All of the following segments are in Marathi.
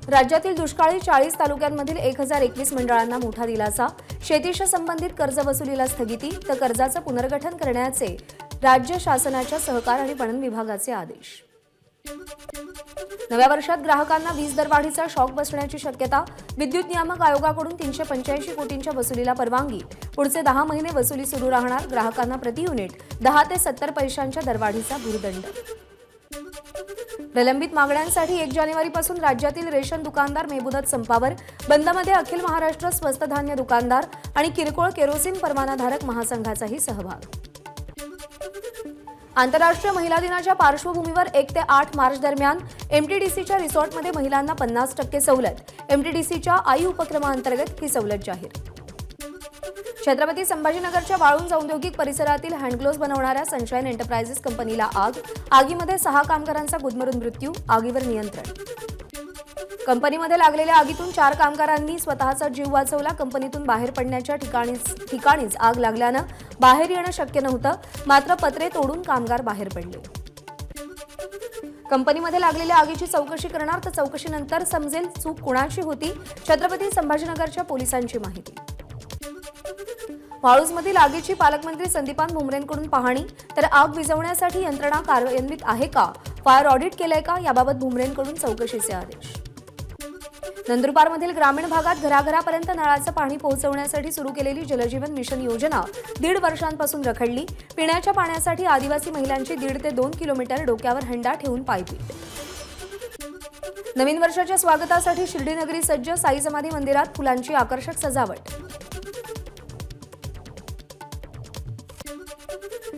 राज्यातील दुष्काळी 40 तालुक्यांमधील 1021 मंडळांना मोठा दिलासा। शेतीशी संबंधित कर्ज वसुलीला स्थगिती तर कर्जाचं पुनर्गठन करण्याचे राज्य शासनाच्या सहकार आणि पणन विभागाचे आदेश। नव्या वर्षात ग्राहकांना वीज दरवाढीचा शॉक बसण्याची शक्यता। विद्युत नियामक आयोगाकडून 385 कोटींच्या वसुलीला परवानगी। पुढचे 10 महिने वसुली सुरू राहणार। ग्राहकांना प्रति युनिट 10 ते 70 पैशांच्या दरवाढीचा भुर्दंड। प्रलंबित मागण्यांसाठी 1 जानेवारीपासून राज्यातील रेशन दुकानदार बेमुदत संपावर। बंदमध्ये अखिल महाराष्ट्र स्वस्त धान्य दुकानदार आणि किरकोळ केरोसिन परवानाधारक महासंघाचाही सहभाग। आंतरराष्ट्रीय महिला दिनाच्या पार्श्वभूमीवर 1 ते 8 मार्च दरम्यान एमटीडीसीच्या रिसॉर्टमध्ये महिलांना 50% सवलत। एमटीडीसीच्या आई उपक्रमांतर्गत ही सवलत जाहीर। छत्रपती संभाजीनगरच्या वाळूंज औद्योगिक परिसरातील हँडग्लोव्ज बनवणाऱ्या सनशाईन एंटरप्राइजेस कंपनीला आग। आगीमध्ये 6 कामगारांचा गुदमरून मृत्यू। आगीवर नियंत्रण। कंपनीमध्ये लागलेल्या आगीतून 4 कामगारांनी स्वतःचा जीव वाचवला। कंपनीतून बाहेर पडण्याच्या ठिकाणीच आग लागल्यानं बाहेर येणं शक्य नव्हतं, मात्र पत्रे तोडून कामगार बाहेर पडले। कंपनीमध्ये लागलेल्या आगीची चौकशी करणार तर चौकशीनंतर समजेल चूक कुणाची होती। छत्रपती संभाजीनगरच्या पोलिसांची माहिती। वाळूजमधील आगीची पालकमंत्री संदीपान भुमरेंकडून पाहणी तर आग विझवण्यासाठी यंत्रणा कार्यान्वित आहे का, फायर ऑडिट केलंय का, याबाबत भुमरेंकडून चौकशीचे आदेश। नंदुरबारमधील ग्रामीण भागात घराघरापर्यंत नळाचं पाणी पोहोचवण्यासाठी सुरू केलेली जलजीवन मिशन योजना 1.5 वर्षांपासून रखडली। पिण्याच्या पाण्यासाठी आदिवासी महिलांची 1.5 ते 2 किलोमीटर डोक्यावर हंडा ठेवून पायपीट। नवीन वर्षाच्या स्वागतासाठी शिर्डीनगरी सज्ज। साई समाधी मंदिरात फुलांची आकर्षक सजावट।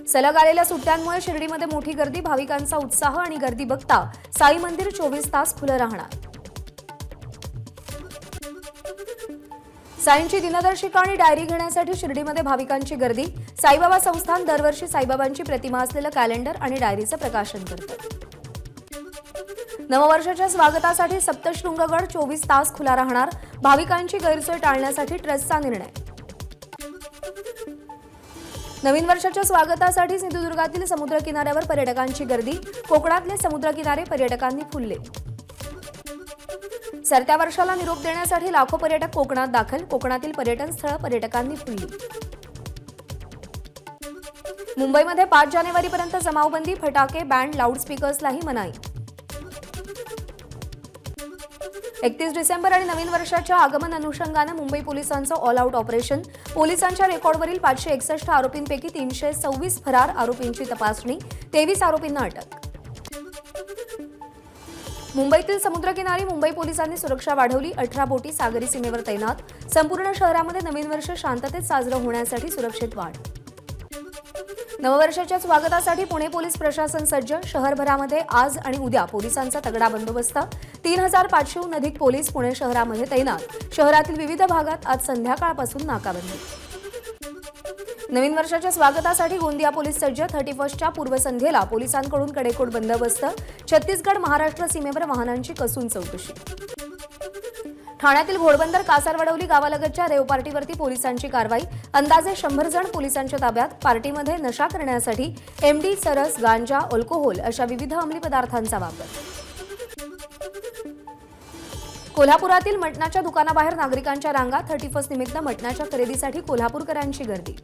सलग आलेल्या सुट्ट्यांमुळे शिर्डीमध्ये मोठी गर्दी। भाविकांचा उत्साह आणि गर्दी बघता साई मंदिर 24 तास खुलं राहणार। साईंची दिनदर्शिका आणि डायरी घेण्यासाठी शिर्डीमध्ये भाविकांची गर्दी। साईबाबा संस्थान दरवर्षी साईबाबांची प्रतिमा असलेलं कॅलेंडर आणि डायरीचं प्रकाशन करतं। नववर्षाच्या स्वागतासाठी सप्तशृंगगड 24 तास खुला राहणार। भाविकांची गैरसोय टाळण्यासाठी ट्रस्टचा निर्णय। नवीन वर्षाच्या स्वागतासाठी सिंधुदुर्गातील समुद्रकिनाऱ्यावर पर्यटकांची गर्दी। कोकणातले समुद्रकिनारे पर्यटकांनी फुलले। सरत्या वर्षाला निरोप देण्यासाठी लाखो पर्यटक कोकणात दाखल। कोकणातील पर्यटन स्थळ पर्यटकांनी फुलली। मुंबईमध्ये 5 जानेवारीपर्यंत जमावबंदी। फटाके, बँड, लाऊडस्पीकर्सलाही मनाई। 31 डिसेंबर आणि नवीन वर्षाच्या आगमन अनुषंगाने मुंबई पोलिसांचं ऑल आउट ऑपरेशन। पोलिसांच्या रेकॉर्डवरील 561 आरोपींपैकी 326 फरार आरोपींची तपासणी। 23 आरोपींना अटक। मुंबईतील समुद्रकिनारी मुंबई पोलिसांनी सुरक्षा वाढवली। 18 बोटी सागरी सीमेवर तैनात। संपूर्ण शहरामध्ये नवीन वर्ष शांततेत साजरं होण्यासाठी सुरक्षेत वाढ। नववर्षाच्या स्वागतासाठी पुणे पोलीस प्रशासन सज्ज। शहरभरामध्ये आज आणि उद्या पोलिसांचा तगडा बंदोबस्त। 3500हून अधिक पोलीस पुणे शहरामध्ये तैनात। शहरातील विविध भागात आज संध्याकाळपासून नाकाबंदी। नवीन वर्षाच्या स्वागतासाठी गोंदिया पोलीस सज्ज। 31च्या पूर्वसंध्येला पोलिसांकडून कडेकोट बंदोबस्त। छत्तीसगड महाराष्ट्र सीमेवर वाहनांची कसून चौकशी। ठाण्यातील घोडबंदर कासारवडवली गावालगतच्या रेव पार्टीवरती पोलिसांची कारवाई। अंदाजे 100 जण पोलिसांच्या ताब्यात। पार्टीमध्ये नशा करण्यासाठी एमडी, सरस, गांजा, अल्कोहोल अशा विविध अंमली पदार्थांचा वापर। कोल्हापुरातील मटणाच्या दुकानाबाहेर नागरिकांच्या रांगा। 31 निमित्त मटणाच्या खरेदीसाठी कोल्हापूरकरांची गर्दी।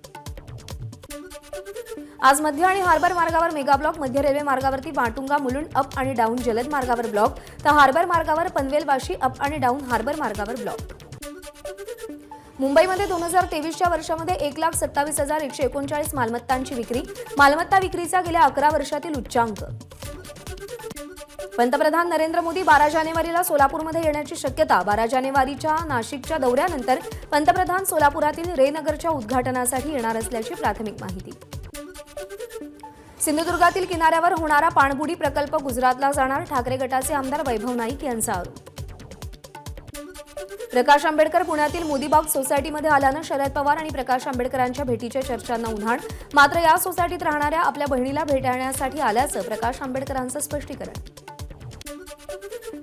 आज मध्य आणि हार्बर मार्गावर मेगा ब्लॉक। मध्य रेल्वे मार्गावरती माटुंगा मुलुंड अप आणि डाऊन जलद मार्गावर ब्लॉक तर हार्बर मार्गावर पनवेल वाशी अप आणि डाऊन हार्बर मार्गावर ब्लॉक। मुंबईमध्ये 2023च्या वर्षामध्ये 1,27,139 मालमत्तांची विक्री। मालमत्ता विक्रीचा गेल्या 11 वर्षातील उच्चांक। पंतप्रधान नरेंद्र मोदी 12 जानेवारीला सोलापूरमध्ये येण्याची शक्यता। 12 जानेवारीच्या नाशिकच्या दौऱ्यानंतर पंतप्रधान सोलापुरातील रेनगरच्या उद्घाटनासाठी येणार असल्याची प्राथमिक माहिती। सिंधुदुर्गातील किनाऱ्यावर होणारा पाणबुडी प्रकल्प गुजरातला जाणार। ठाकरे गटाचे आमदार वैभव नाईक यांचा आरोप। प्रकाश आंबेडकर पुण्यातील मोदीबाग सोसायटीमध्ये आल्यानं शरद पवार आणि प्रकाश आंबेडकरांच्या भेटीच्या चर्चांना उधाण। मात्र या सोसायटीत राहणाऱ्या आपल्या बहिणीला भेटण्यासाठी आल्याचं प्रकाश आंबेडकरांचं स्पष्टीकरण।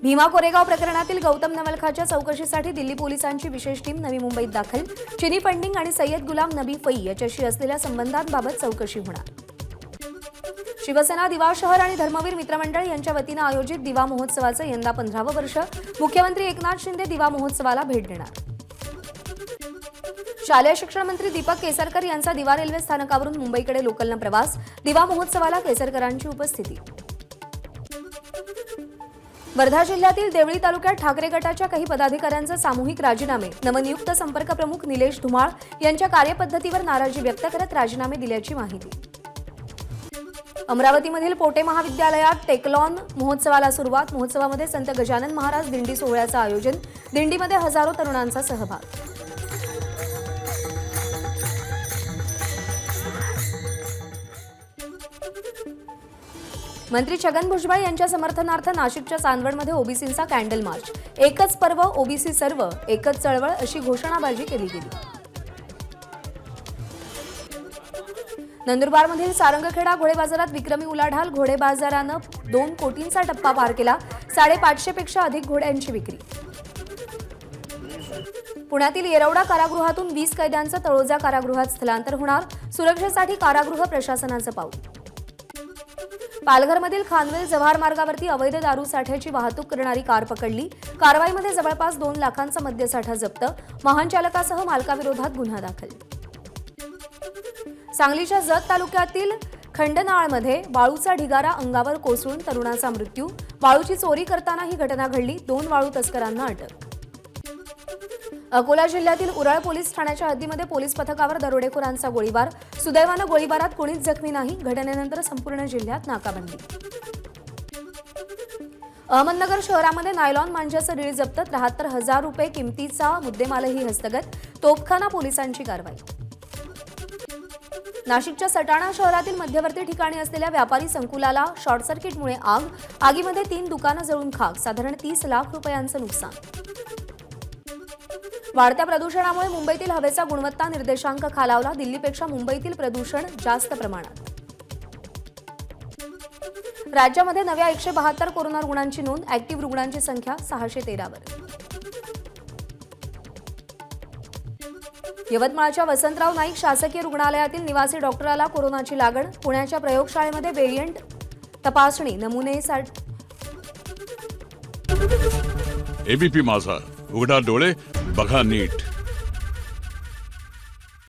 भीमा कोरेगाव प्रकरणातील गौतम नवलखाच्या चौकशीसाठी दिल्ली पोलिसांची विशेष टीम नवी मुंबईत दाखल। चिनी फंडिंग आणि सय्यद गुलाम नबी फई याच्याशी असलेल्या संबंधांबाबत चौकशी होणार। शिवसेना दिवा शहर आणि धर्मवीर मित्रमंडळ यांच्या वतीनं आयोजित दिवा महोत्सवाचं यंदा 15वं वर्ष. मुख्यमंत्री एकनाथ शिंदे दिवा महोत्सवाला भेट देणार. शालेय शिक्षण मंत्री दीपक केसरकर यांचा दिवा रेल्वे स्थानकावरून मुंबईकडे लोकलनं प्रवास. दिवा महोत्सवाला केसरकरांची उपस्थिती. वर्धा जिल्ह्यातील देवळी तालुक्यात ठाकरे गटाच्या काही पदाधिकाऱ्यांचे सामूहिक राजीनामे. नवनियुक्त संपर्क प्रमुख निलेश धुमाळ यांच्या कार्यपद्धतीवर नाराजी व्यक्त करत राजीनामे दिल्याची माहिती. अमरावतीमधील पोटे महाविद्यालयात टेकलॉन महोत्सवाला सुरुवात. महोत्सवामध्ये संत गजानन महाराज दिंडी सोहळ्याचं आयोजन. दिंडीमध्ये हजारो तरुणांचा सहभाग. मंत्री छगन भुजबळ यांच्या समर्थनार्थ नाशिकच्या चांदवडमध्ये ओबीसींचा कॅन्डल मार्च. एकच पर्व ओबीसी सर्व, एकच चळवळ अशी घोषणाबाजी केली गेली. नंदुरबारमधील सारंगखेडा घोडे बाजारात विक्रमी उलाढाल. घोडे बाजारानं 2 कोटींचा टप्पा पार केला. 550 पेक्षा अधिक घोड्यांची विक्री. पुण्यातील येरवडा कारागृहातून 20 कैद्यांचं तळोजा कारागृहात स्थलांतर होणार. सुरक्षेसाठी कारागृह प्रशासनाचं पाऊल. पालघरमधील खानवेल जव्हार मार्गावरती अवैध दारू साठ्याची वाहतूक करणारी कार पकडली. कारवाईमध्ये जवळपास 2 लाखांचा मद्यसाठा जप्त. वाहन चालकासह मालकाविरोधात गुन्हा दाखल. सांगलीच्या जत तालुक्यातील खंडनाळमध्ये वाळूचा ढिगारा अंगावर कोसळून तरुणाचा मृत्यू. वाळूची चोरी करताना ही घटना घडली. 2 वाळू तस्करांना अटक. अकोला जिल्ह्यातील उरळ पोलीस ठाण्याच्या हद्दीमध्ये पोलीस पथकावर दरोडेखोरांचा गोळीबार. सुदैवानं गोळीबारात कोणीच जखमी नाही. घटनेनंतर संपूर्ण जिल्ह्यात नाकाबंदी. अहमदनगर शहरामध्ये नायलॉन मांजाचं रीळ जप्त. 73,000 रुपये किमतीचा मुद्देमालही हस्तगत. तोफखाना पोलिसांची कारवाई. नाशिकच्या सटाणा शहरातील मध्यवर्ती ठिकाणी असलेल्या व्यापारी संकुलाला शॉर्ट सर्किटमुळे आग. आगीमध्ये 3 दुकानं जळून खाक. साधारण 30 लाख रुपयांचं नुकसान. वाढत्या प्रदूषणामुळे मुंबईतील हवेचा गुणवत्ता निर्देशांक खालावला. दिल्लीपेक्षा मुंबईतील प्रदूषण जास्त प्रमाणात. राज्यामध्ये नव्या 172 कोरोना रुग्णांची नोंद. ऍक्टिव्ह रुग्णांची संख्या 613 वर. यवतमाळच्या वसंतराव नाईक शासकीय रुग्णालयातील निवासी डॉक्टराला कोरोनाची लागण. पुण्याच्या प्रयोगशाळेमध्ये व्हेरियंट तपासणी नमुनेसाठी. एबीपी माझा, उघडा डोळे बघा नीट.